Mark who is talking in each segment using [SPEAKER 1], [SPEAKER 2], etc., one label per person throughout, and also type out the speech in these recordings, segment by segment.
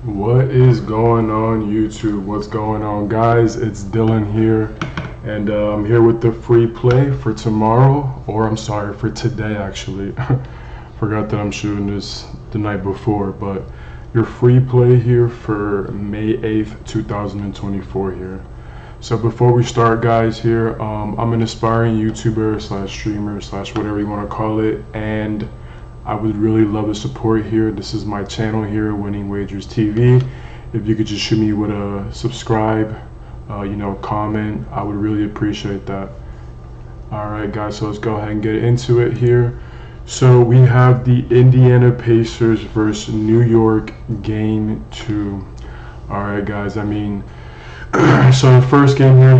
[SPEAKER 1] What is going on, YouTube? What's going on, guys? It's Dylan here, and I'm here with the free play for tomorrow, or I'm sorry, for today actually. Forgot that I'm shooting this the night before, but your free play here for May 8th, 2024 here. So before we start, guys, here, I'm an aspiring YouTuber slash streamer slash whatever you want to call it, and I would really love the support here. This is my channel here, Winning Wagers TV. If you could just shoot me with a subscribe, comment, I would really appreciate that. Alright guys, so let's go ahead and get into it here. So we have the Indiana Pacers versus New York Game 2. Alright guys, so the first game here,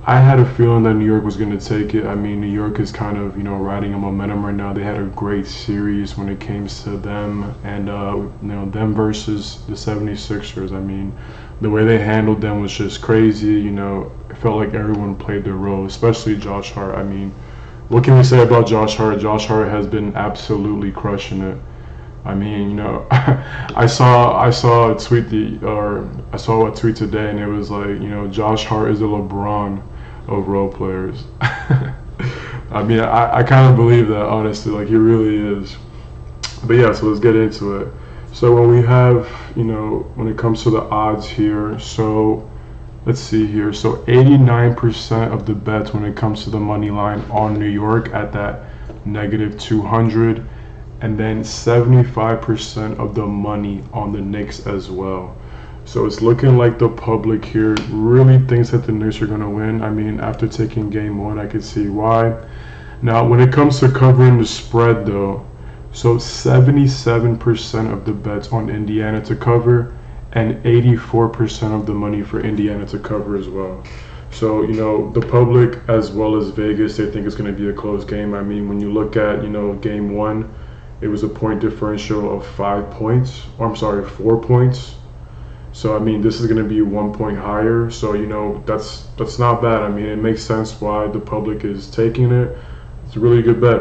[SPEAKER 1] I had a feeling that New York was going to take it. New York is kind of, riding a momentum right now. They had a great series when it came to them and, them versus the 76ers. The way they handled them was just crazy. It felt like everyone played their role, especially Josh Hart. What can we say about Josh Hart? Josh Hart has been absolutely crushing it. I saw a tweet today, and it was like, Josh Hart is the LeBron of role players. I kind of believe that, honestly, like he really is. But yeah, so let's get into it. So when we have, when it comes to the odds here, so let's see here. So 89% of the bets when it comes to the money line on New York at that -200, and then 75% of the money on the Knicks as well. So it's looking like the public here really thinks that the Knicks are going to win. After taking game one, I can see why. Now, when it comes to covering the spread, though, so 77% of the bets on Indiana to cover, and 84% of the money for Indiana to cover as well. So, the public as well as Vegas, they think it's going to be a close game. When you look at, game one, it was a point differential of 4 points. So this is going to be 1 point higher. So that's not bad. It makes sense why the public is taking it. It's a really good bet.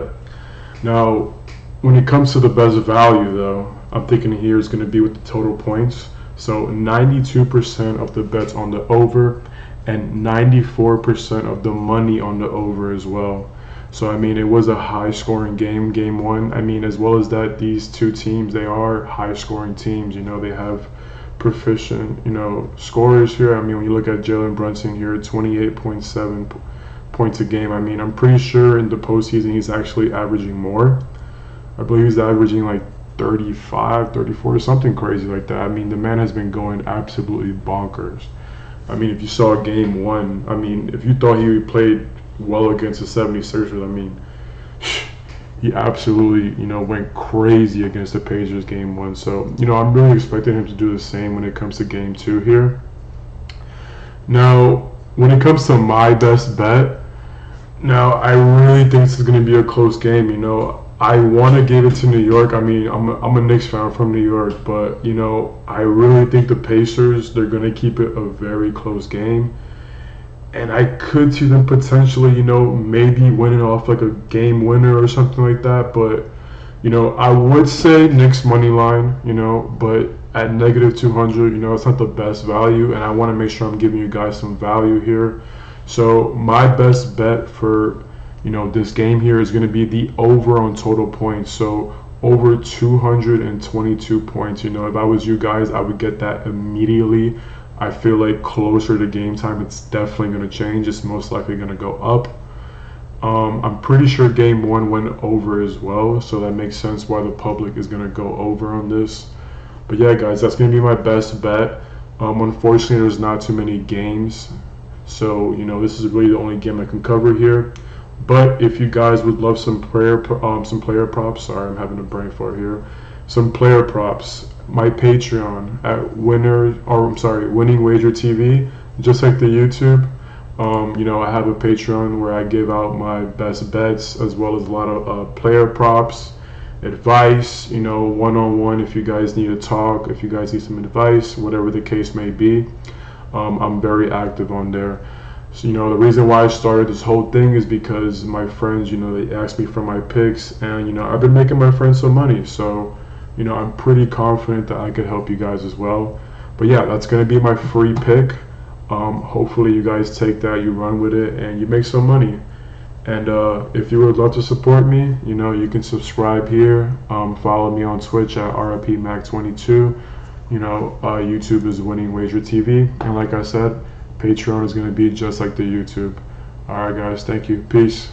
[SPEAKER 1] Now, when it comes to the best value, though, I'm thinking here is going to be with the total points. So 92% of the bets on the over, and 94% of the money on the over as well. So it was a high scoring game one. As well as that, these two teams, they are high scoring teams. They have proficient, scorers here. When you look at Jalen Brunson here, 28.7 points a game. I'm pretty sure in the postseason he's actually averaging more. I believe he's averaging like 35, 34, something crazy like that. The man has been going absolutely bonkers. If you saw game one, if you thought he played well against the 76ers, he absolutely, went crazy against the Pacers game one. So, I'm really expecting him to do the same when it comes to game two here. Now, when it comes to my best bet, now I really think this is going to be a close game. I want to give it to New York. I'm a Knicks fan from New York, but, I really think the Pacers, they're going to keep it a very close game. And I could see them potentially, maybe winning off like a game winner or something like that. But, I would say Knicks money line, but at -200, it's not the best value. And I want to make sure I'm giving you guys some value here. So my best bet for, this game here is going to be the over on total points. So over 222 points. If I was you guys, I would get that immediately. I feel like closer to game time, it's definitely going to change. It's most likely going to go up. I'm pretty sure game one went over as well, so that makes sense why the public is going to go over on this. But yeah, guys, that's going to be my best bet. Unfortunately, there's not too many games, so this is really the only game I can cover here. But if you guys would love some player props, sorry, I'm having a brain fart here. Some player props. My Patreon at Winning Wager TV, just like the YouTube. I have a Patreon where I give out my best bets as well as a lot of player props, advice, one-on-one if you guys need to talk, if you guys need some advice, whatever the case may be. I'm very active on there. So, the reason why I started this whole thing is because my friends, they asked me for my picks, and, I've been making my friends some money. So, you know, I'm pretty confident that I could help you guys as well. But yeah, that's going to be my free pick. Hopefully you guys take that, you run with it, and you make some money. And if you would love to support me, you know, you can subscribe here. Follow me on Twitch at RIPMac22. You know, YouTube is Winning Wager TV. And like I said, Patreon is going to be just like the YouTube. All right, guys. Thank you. Peace.